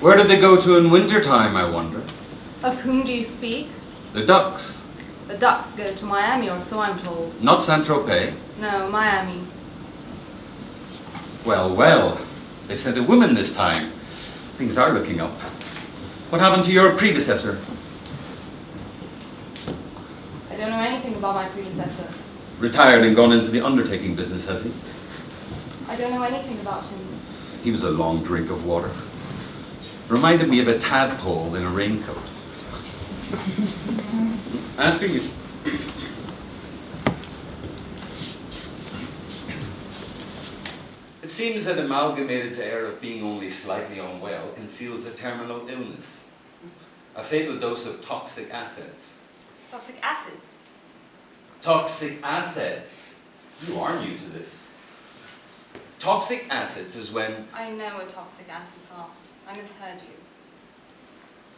Where did they go to in winter time, I wonder? Of whom do you speak? The ducks. The ducks go to Miami, or so I'm told. Not Saint-Tropez. No, Miami. Well, well. They've sent a woman this time. Things are looking up. What happened to your predecessor? I don't know anything about my predecessor. Retired and gone into the undertaking business, has he? I don't know anything about him. He was a long drink of water. Reminded me of a tadpole in a raincoat. And for you. It seems that Amalgamated's air of being only slightly unwell conceals a terminal illness. A fatal dose of toxic acids. Toxic acids? Toxic acids. You are new to this. Toxic acids is when... I know what toxic acids are. I misheard you.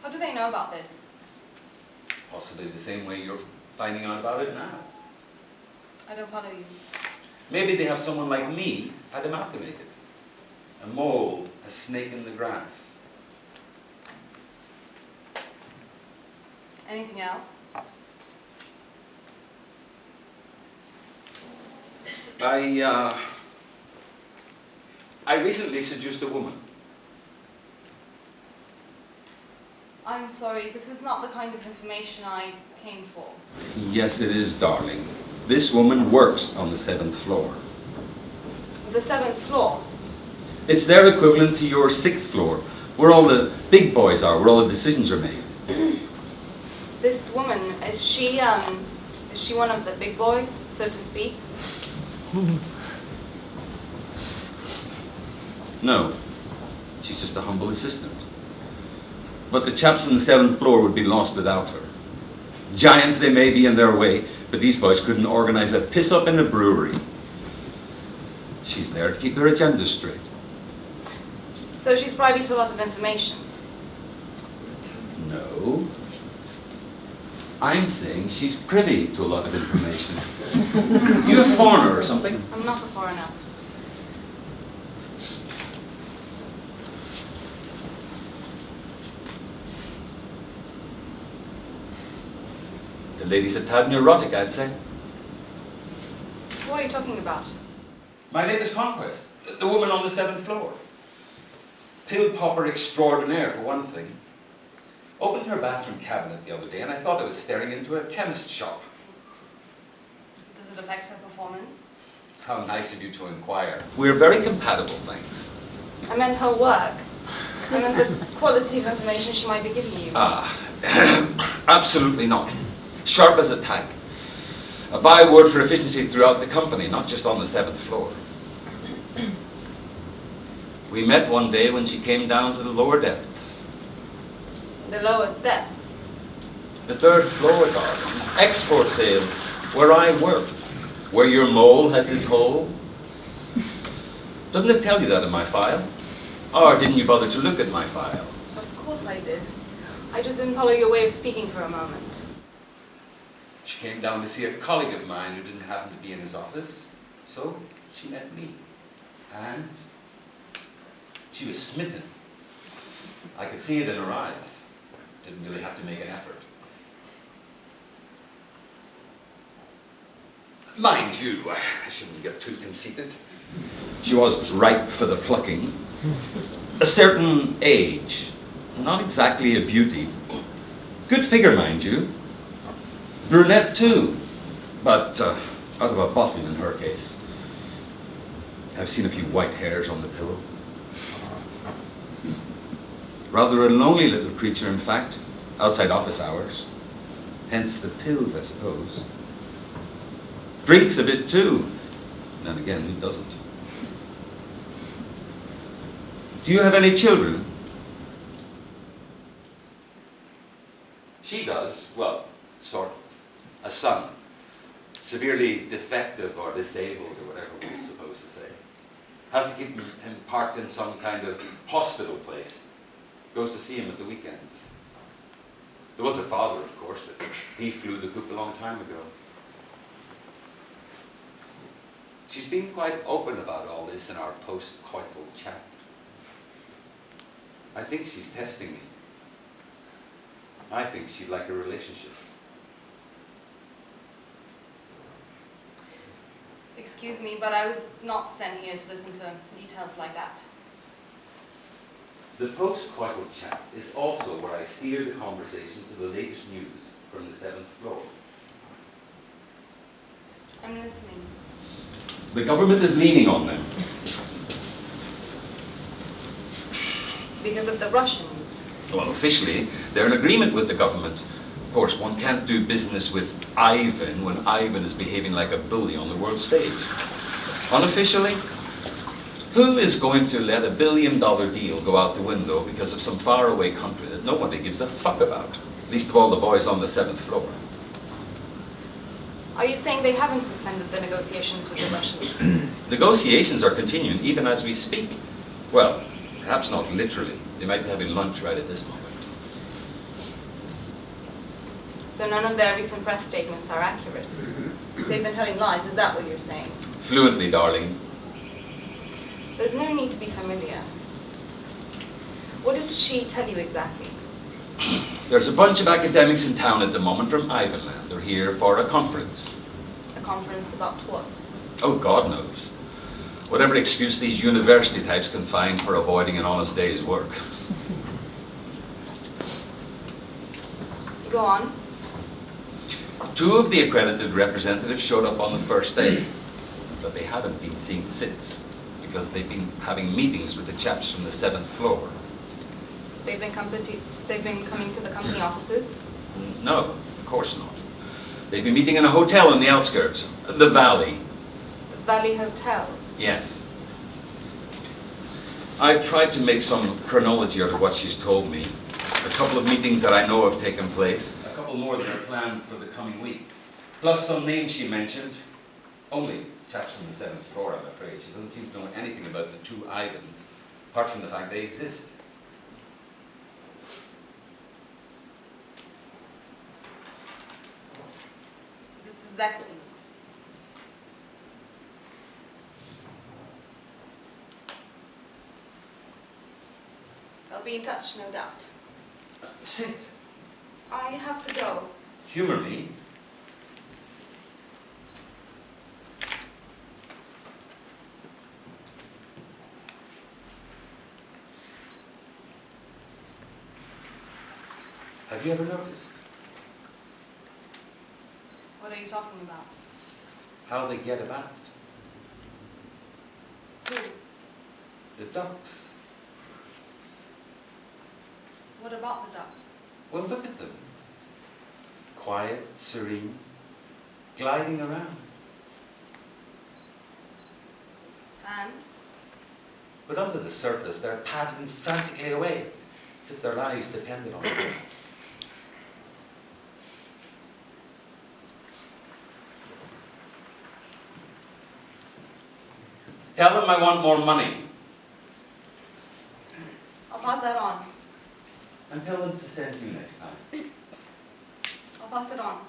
How do they know about this? Possibly the same way you're finding out about it now. I don't follow you. Maybe they have someone like me at Amalgamated. A mole, a snake in the grass. Anything else? I recently seduced a woman. I'm sorry, this is not the kind of information I came for. Yes, it is, darling. This woman works on the 7th floor. The 7th floor? It's their equivalent to your 6th floor, where all the big boys are, where all the decisions are made. This woman, is she one of the big boys, so to speak? No, she's just a humble assistant. But the chaps on the 7th floor would be lost without her. Giants they may be in their way, but these boys couldn't organize a piss-up in a brewery. She's there to keep her agenda straight. So she's privy to a lot of information? No. I'm saying she's privy to a lot of information. You a foreigner or something? I'm not a foreigner. The lady's a tad neurotic, I'd say. What are you talking about? My latest conquest, the woman on the 7th floor. Pill popper extraordinaire, for one thing. Opened her bathroom cabinet the other day and I thought I was staring into a chemist's shop. Does it affect her performance? How nice of you to inquire. We're very compatible, thanks. I meant her work. I meant the quality of information she might be giving you. Absolutely not. Sharp as a tack. A byword for efficiency throughout the company, not just on the 7th floor. We met one day when she came down to the lower depths. The lower depths? The 3rd floor, darling. Export sales, where I work. Where your mole has his hole. Doesn't it tell you that in my file? Or didn't you bother to look at my file? Of course I did. I just didn't follow your way of speaking for a moment. She came down to see a colleague of mine who didn't happen to be in his office. So she met me. And she was smitten. I could see it in her eyes. Didn't really have to make an effort. Mind you, I shouldn't get too conceited. She was ripe for the plucking. A certain age. Not exactly a beauty. Good figure, mind you. Brunette too, but out of a bottle in her case. I've seen a few white hairs on the pillow. Rather a lonely little creature, in fact, outside office hours. Hence the pills, I suppose. Drinks a bit too. And again, who doesn't? Do you have any children? She does. Well, sort of. A son. Severely defective or disabled or whatever we're supposed to say. Has to keep him parked in some kind of hospital place. Goes to see him at the weekends. There was a father, of course, but he flew the coop a long time ago. She's been quite open about all this in our post-coital chat. I think she's testing me. I think she'd like a relationship. Excuse me, but I was not sent here to listen to details like that. The post-coital chat is also where I steer the conversation to the latest news from the 7th floor. I'm listening. The government is leaning on them. Because of the Russians. Well, officially, they're in agreement with the government. Of course, one can't do business with Ivan when Ivan is behaving like a bully on the world stage. Unofficially, who is going to let $1 billion deal go out the window because of some faraway country that nobody gives a fuck about? Least of all the boys on the 7th floor. Are you saying they haven't suspended the negotiations with the Russians? Negotiations are continuing even as we speak. Well, perhaps not literally. They might be having lunch right at this moment. So none of their recent press statements are accurate? They've been telling lies, is that what you're saying? Fluently, darling. There's no need to be familiar. What did she tell you exactly? There's a bunch of academics in town at the moment from Ivanland. They're here for a conference. A conference about what? Oh, God knows. Whatever excuse these university types can find for avoiding an honest day's work. Go on. 2 of the accredited representatives showed up on the first day, but they haven't been seen since, because they've been having meetings with the chaps from the 7th floor. They've been coming to the company offices? No, of course not. They've been meeting in a hotel on the outskirts, the Valley. The Valley Hotel? Yes. I've tried to make some chronology out of what she's told me. A couple of meetings that I know have taken place. A couple more that are planned for the coming week. Plus some names she mentioned. Only chaps from the 7th floor, I'm afraid. She doesn't seem to know anything about the 2 Ivans, apart from the fact they exist. This is excellent. I'll be in touch, no doubt. Sit. I have to go. Humor me. Have you ever noticed What are you talking about? how they get about? Who? The ducks. What about the ducks? Well, look at them. Quiet, serene, gliding around. And? But under the surface, they're paddling frantically away, as if their lives depended on it. Tell them I want more money. I'll pass that on. And tell them to send you next time. I'll pass it on.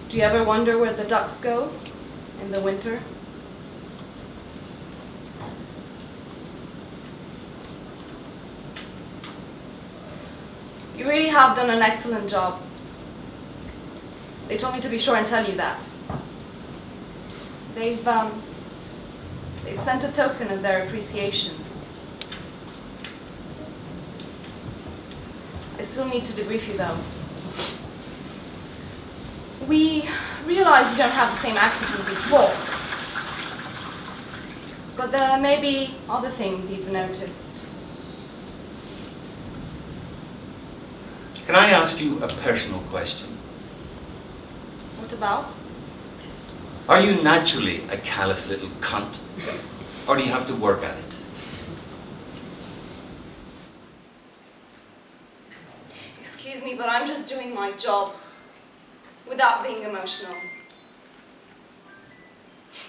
Do you ever wonder where the ducks go in the winter? You really have done an excellent job. They told me to be sure and tell you that. They've sent a token of their appreciation. I still need to debrief you though. We realize you don't have the same access as before. But there may be other things you've noticed. Can I ask you a personal question? What about? Are you naturally a callous little cunt? Or do you have to work at it? Excuse me, but I'm just doing my job without being emotional.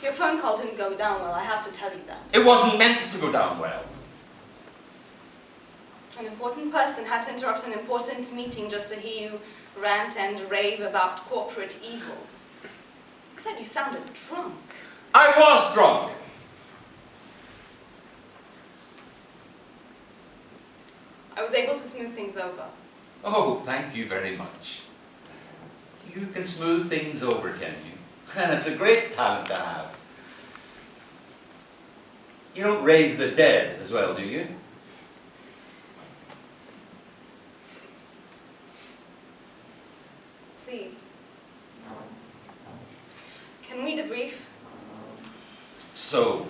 Your phone call didn't go down well, I have to tell you that. It wasn't meant to go down well. An important person had to interrupt an important meeting just to hear you rant and rave about corporate evil. You said you sounded drunk. I was drunk! I was able to smooth things over. Oh, thank you very much. You can smooth things over, can you? It's a great talent to have. You don't raise the dead as well, do you? Please. Can we debrief? So,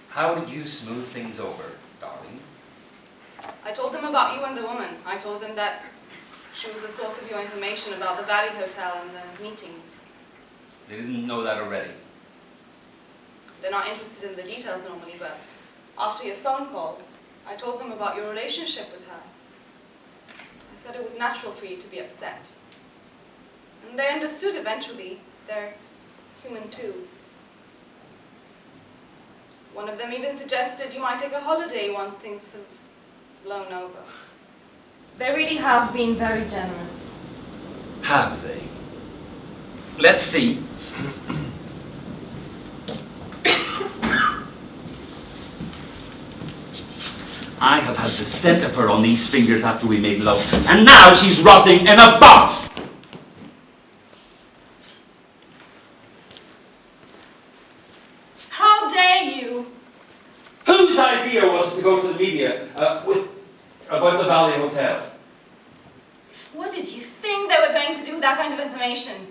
how did you smooth things over, darling? I told them about you and the woman. I told them that she was the source of your information about the Valley Hotel and the meetings. They didn't know that already. They're not interested in the details normally, but after your phone call, I told them about your relationship with her. I said it was natural for you to be upset. And they understood eventually. They're human too. One of them even suggested you might take a holiday once things have blown over. They really have been very generous. Have they? Let's see. I have had the scent of her on these fingers after we made love, and now she's rotting in a box! How dare you! Whose idea was to go to the media about the Valley Hotel? What did you think they were going to do with that kind of information?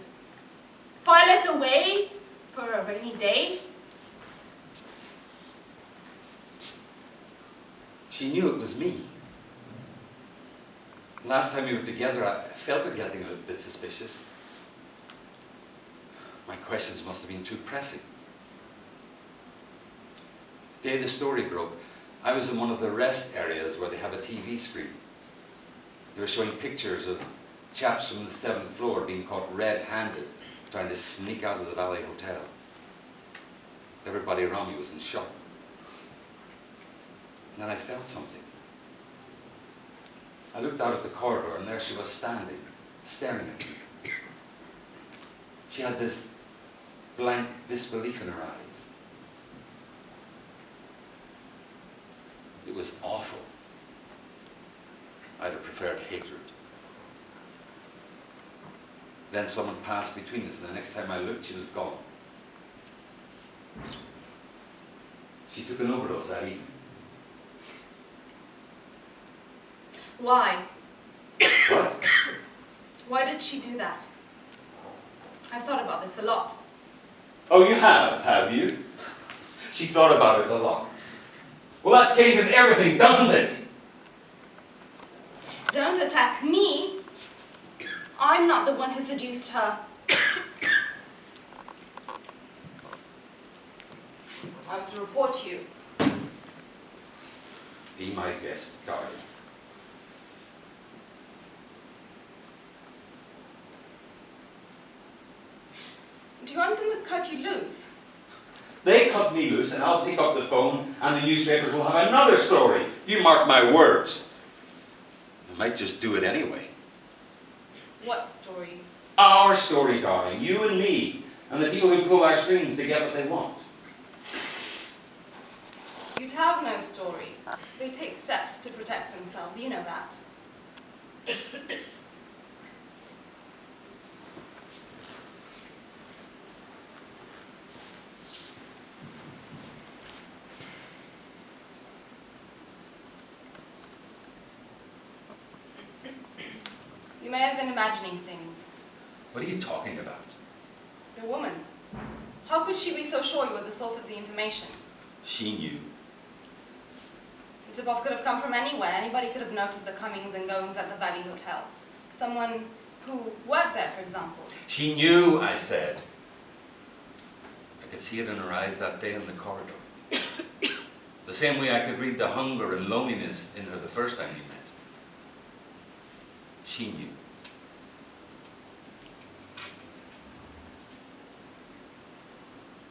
File it away for a rainy day? She knew it was me. Last time we were together, I felt her getting a bit suspicious. My questions must have been too pressing. The day the story broke, I was in one of the rest areas where they have a TV screen. They were showing pictures of chaps from the 7th floor being caught red-handed trying to sneak out of the Valley Hotel. Everybody around me was in shock. And then I felt something. I looked out at the corridor, and there she was standing, staring at me. She had this blank disbelief in her eyes. It was awful. I'd have preferred hatred. Then someone passed between us, and the next time I looked, she was gone. She took an overdose that evening. Why? What? Why did she do that? I've thought about this a lot. Oh, you have you? She thought about it a lot. Well, that changes everything, doesn't it? Don't attack me. I'm not the one who seduced her. I'm to report you. Be my guest, darling. Do you want them to cut you loose? They cut me loose, and I'll pick up the phone, and the newspapers will have another story. You mark my words. I might just do it anyway. What story? Our story, darling. You and me, and the people who pull our strings to get what they want. You'd have no story. They take steps to protect themselves. You know that. You may have been imagining things. What are you talking about? The woman. How could she be so sure you were the source of the information? She knew. The tip-off could have come from anywhere. Anybody could have noticed the comings and goings at the Valley Hotel. Someone who worked there, for example. She knew, I said. I could see it in her eyes that day in the corridor. The same way I could read the hunger and loneliness in her the first time we met. She knew.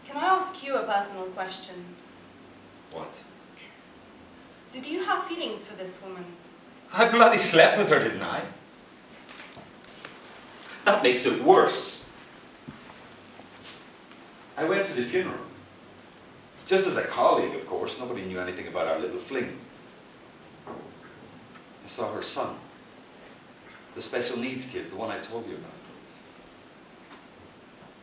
Can I ask you a personal question? What? Did you have feelings for this woman? I bloody slept with her, didn't I? That makes it worse. I went to the funeral. Just as a colleague, of course. Nobody knew anything about our little fling. I saw her son. The special needs kid, the one I told you about.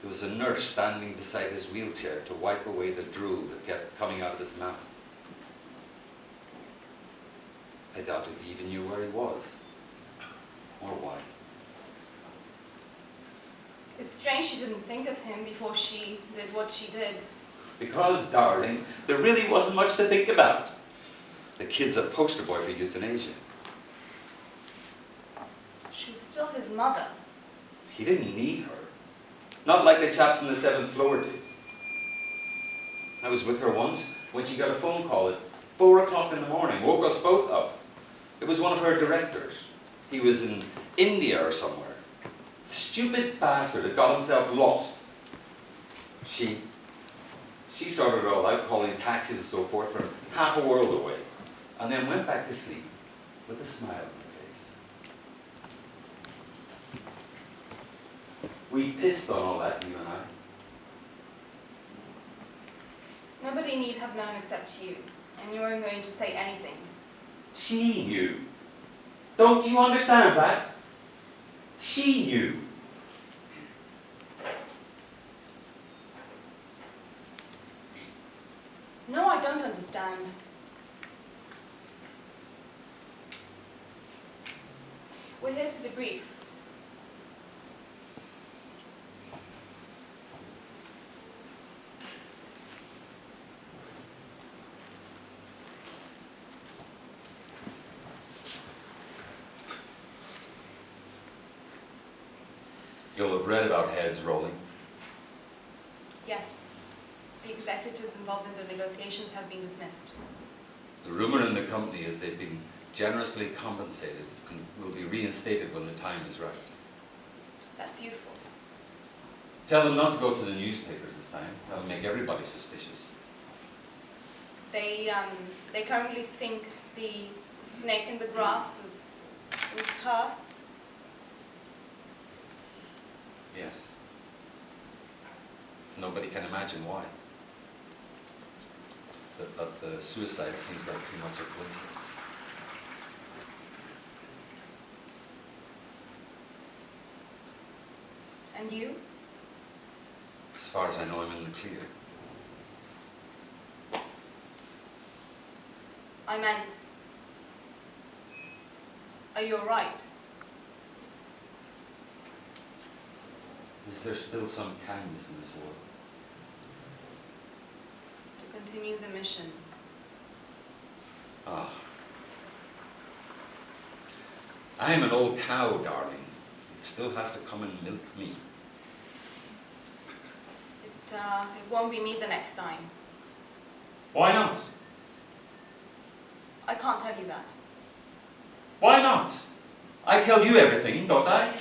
There was a nurse standing beside his wheelchair to wipe away the drool that kept coming out of his mouth. I doubt if he even knew where he was, or why. It's strange she didn't think of him before she did what she did. Because, darling, there really wasn't much to think about. The kid's a poster boy for euthanasia. She was still his mother. He didn't need her. Not like the chaps on the 7th floor did. I was with her once when she got a phone call at 4 o'clock in the morning. Woke us both up. It was one of her directors. He was in India or somewhere. Stupid bastard had got himself lost. She sorted it all out, calling taxis and so forth from half a world away. And then went back to sleep with a smile on her face. We pissed on all that, you and I. Nobody need have known except you, and you weren't going to say anything. She knew. Don't you understand that? She knew. No, I don't understand. We're here to debrief. You'll have read about heads rolling. Yes. The executives involved in the negotiations have been dismissed. The rumor in the company is they've been generously compensated and will be reinstated when the time is right. That's useful. Tell them not to go to the newspapers this time. That'll make everybody suspicious. They currently think the snake in the grass was her. Yes. Nobody can imagine why. But the suicide seems like too much a coincidence. And you? As far as I know, I'm in the clear. I meant, are you all right? Is there still some kindness in this world? To continue the mission. Ah. I am an old cow, darling. You'd still have to come and milk me. It won't be me the next time. Why not? I can't tell you that. Why not? I tell you everything, don't I?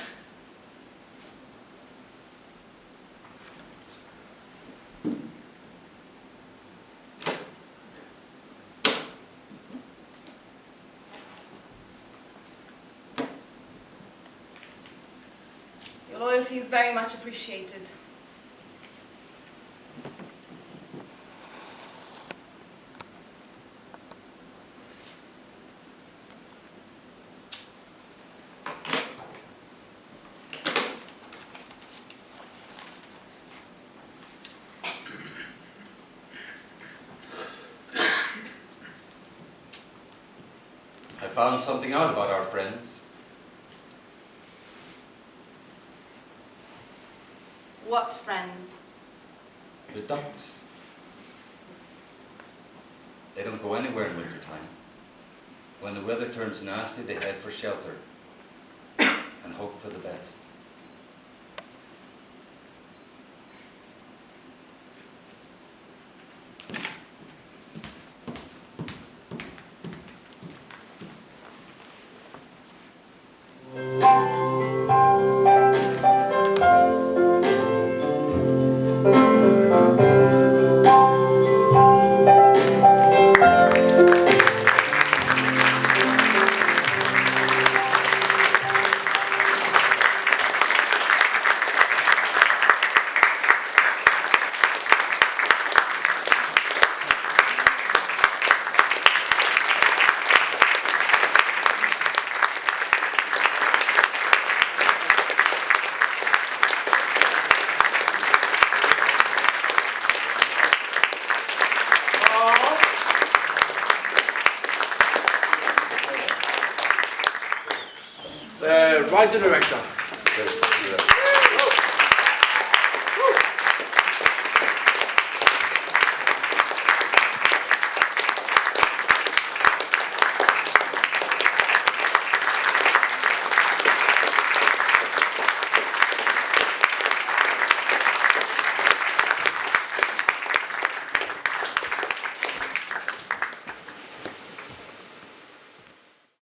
Your loyalty is very much appreciated. I found something out about our friends. What friends? The ducks. They don't go anywhere in winter time. When the weather turns nasty, they head for shelter and hope for the best. Writer director.